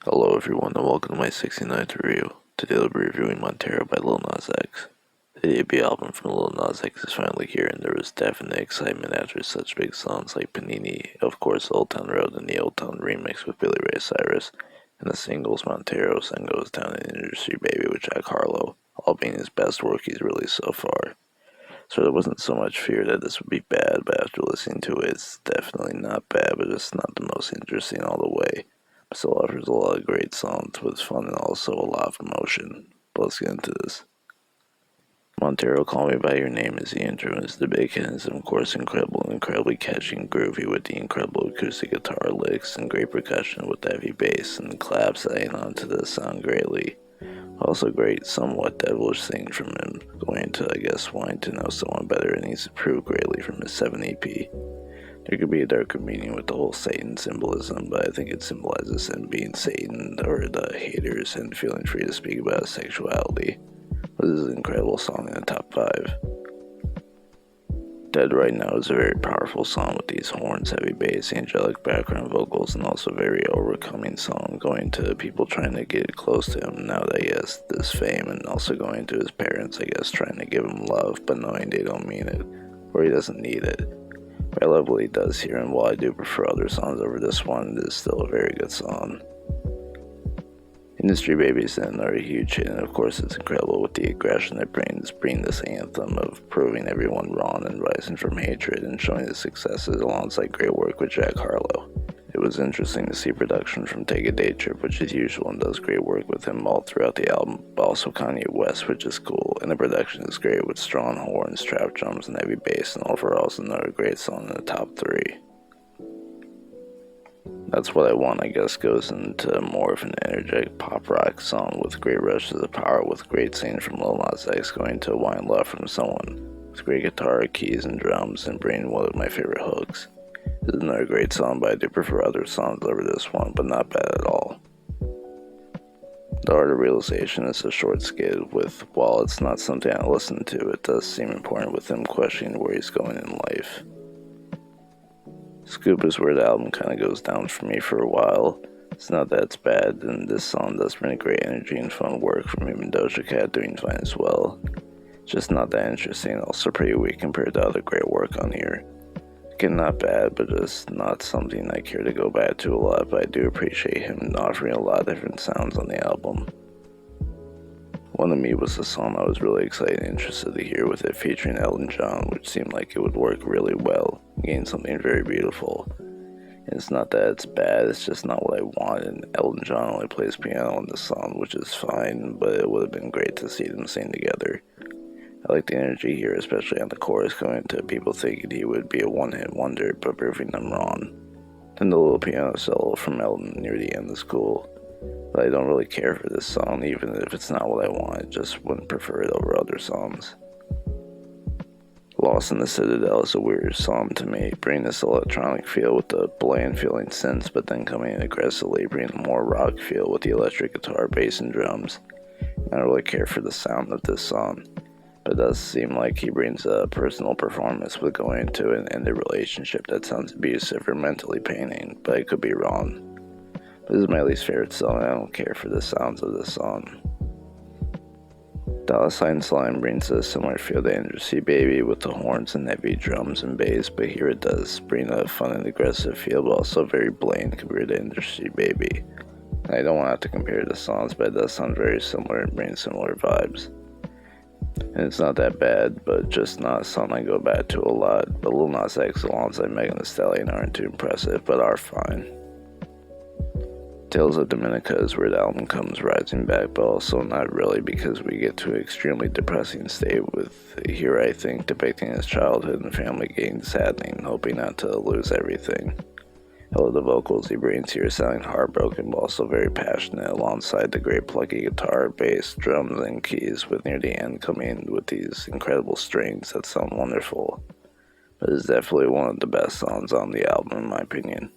Hello everyone and welcome to my 69th review. Today I'll be reviewing MONTERO by Lil Nas X. The debut album from Lil Nas X is finally here, and there was definite excitement after such big songs like Panini, of course Old Town Road and the Old Town remix with Miley Cyrus, and the singles MONTERO, Sun Goes Down and Industry Baby with Harlow, all being his best work he's released so far. So there wasn't so much fear that this would be bad, but after listening to it, it's definitely not bad, but just not the most interesting all the way. Still offers a lot of great songs with fun and also a lot of emotion. But let's get into this. MONTERO, Call Me By Your Name is the intro, is the big hit, and of course incredible and incredibly catchy and groovy with the incredible acoustic guitar licks and great percussion with the heavy bass and claps adding on to the sound greatly. Also great, somewhat devilish thing from him, going to, I guess, wanting to know someone better and he's improved greatly from his 7 EP. There could be a darker meaning with the whole Satan symbolism, but I think it symbolizes him being Satan or the haters and feeling free to speak about his sexuality. But this is an incredible song in the top 5. Dead Right Now is a very powerful song with these horns, heavy bass, angelic background vocals, and also a very overcoming song going to people trying to get close to him now that he has this fame, and also going to his parents, I guess, trying to give him love but knowing they don't mean it, or he doesn't need it. But I love what he does here, and while I do prefer other songs over this one, it is still a very good song. Industry Baby is another huge hit, and of course it's incredible with the aggression it brings, bringing this anthem of proving everyone wrong and rising from hatred and showing his successes alongside great work with Harlow. It was interesting to see production from Take a Day Trip, which is usual and does great work with him all throughout the album, but also Kanye West, which is cool, and the production is great with strong horns, trap drums, and heavy bass, and overall it's another great song in the top 3. That's What I Want, I guess, goes into more of an energetic pop rock song with great rushes of power, with great singing from Lil Nas X going to Wine Love from Someone, with great guitar, keys, and drums, and bringing one of my favorite hooks. This is another great song, but I do prefer other songs over this one, but not bad at all. The Art of Realization is a short skit with, while it's not something I listen to, it does seem important with him questioning where he's going in life. Scoop is where the album kind of goes down for me for a while. It's not that it's bad, and this song does bring great energy and fun work from him and Doja Cat doing fine as well. It's just not that interesting, also pretty weak compared to other great work on here. Again, not bad, but just not something I care to go back to a lot, but I do appreciate him offering a lot of different sounds on the album. One of Me was a song I was really excited and interested to hear, with it featuring Elton John, which seemed like it would work really well, getting something very beautiful. And it's not that it's bad, it's just not what I want, and Elton John only plays piano on this song, which is fine, but it would have been great to see them sing together. I like the energy here, especially on the chorus, going to people thinking he would be a one-hit wonder, but proving them wrong. Then the little piano solo from Elton near the end is cool. But I don't really care for this song, even if it's not what I want. I just wouldn't prefer it over other songs. Lost in the Citadel is a weird song to me, bringing this electronic feel with the bland feeling synths, but then coming in aggressively, bringing a more rock feel with the electric guitar, bass, and drums. I don't really care for the sound of this song, but it does seem like he brings a personal performance with going into an ended relationship that sounds abusive or mentally paining, but I could be wrong. This is my least favorite song, and I don't care for the sounds of this song. DOLLA Salem brings a similar feel to Industry Baby with the horns and heavy drums and bass, but here it does bring a fun and aggressive feel, but also very bland compared to Industry Baby. I don't want to have to compare the songs, but it does sound very similar and brings similar vibes. And it's not that bad, but just not a song I go back to a lot. But Lil Nas X alongside Megan Thee Stallion aren't too impressive, but are fine. Tales of Dominica is where the album comes rising back, but also not really, because we get to an extremely depressing state with here, I think, depicting his childhood and family getting saddening, hoping not to lose everything. I love the vocals he brings here, sounding heartbroken but also very passionate, alongside the great plucky guitar, bass, drums, and keys, with near the end coming with these incredible strings that sound wonderful. But it's definitely one of the best songs on the album in my opinion.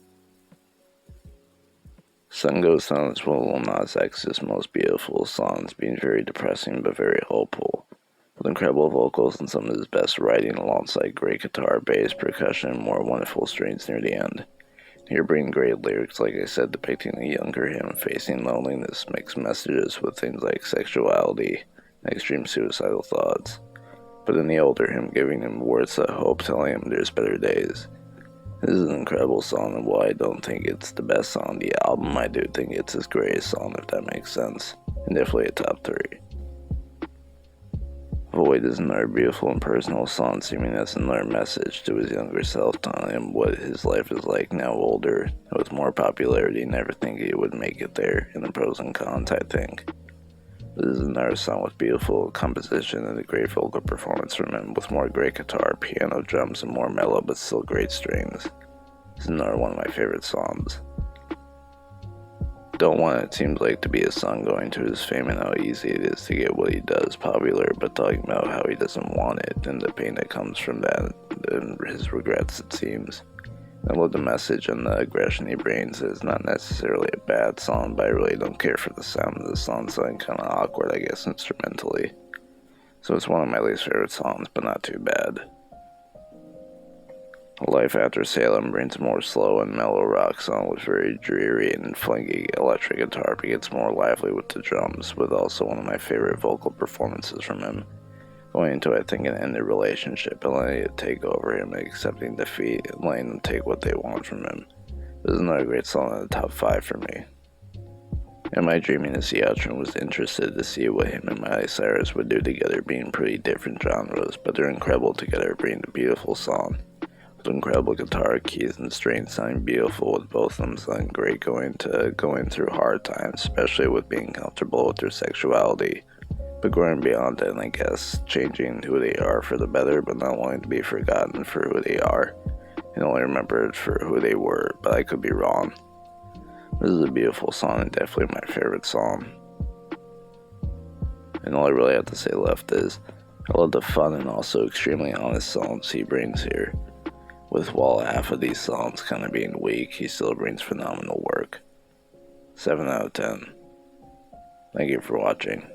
Sun Goes Down is one of Lil Nas X's most beautiful songs, being very depressing but very hopeful, with incredible vocals and some of his best writing alongside great guitar, bass, percussion, and more wonderful strings near the end. Here bring great lyrics, like I said, depicting a younger him facing loneliness, mixed messages with things like sexuality and extreme suicidal thoughts. But in the older him, giving him words of hope, telling him there's better days. This is an incredible song, and while I don't think it's the best song on the album, I do think it's his greatest song, if that makes sense, and definitely a top 3. Void is another beautiful and personal song, seeming as another message to his younger self, telling him what his life is like now older, and with more popularity, never thinking he would make it there, in the pros and cons, I think. This is another song with beautiful composition and a great vocal performance from him, with more great guitar, piano, drums, and more mellow but still great strings. This is another one of my favorite songs. Don't Want It seems like to be a song going to his fame and how easy it is to get what he does popular, but talking about how he doesn't want it and the pain that comes from that and his regrets, it seems. I love the message and the aggression he brings. It's not necessarily a bad song, but I really don't care for the sound of the song, sounding kind of awkward, I guess, instrumentally. So it's one of my least favorite songs, but not too bad. Life After Salem brings a more slow and mellow rock song with very dreary and flingy electric guitar, but gets more lively with the drums, with also one of my favorite vocal performances from him. Going into, I think, an ended relationship and letting it take over him, accepting defeat and letting them take what they want from him. This is another great song in the top 5 for me. Am I Dreaming to see Outrun was interested to see what him and Miley Cyrus would do together, being pretty different genres, but they're incredible together, bringing a beautiful song. With incredible guitar, keys, and strings sounding beautiful, with both of them sounding great going through hard times, especially with being comfortable with their sexuality. But going beyond that, and I guess changing who they are for the better, but not wanting to be forgotten for who they are, and only remembered for who they were, but I could be wrong. This is a beautiful song and definitely my favorite song. And all I really have to say left is, I love the fun and also extremely honest songs he brings here. With while half of these songs kind of being weak, he still brings phenomenal work. 7 out of 10. Thank you for watching.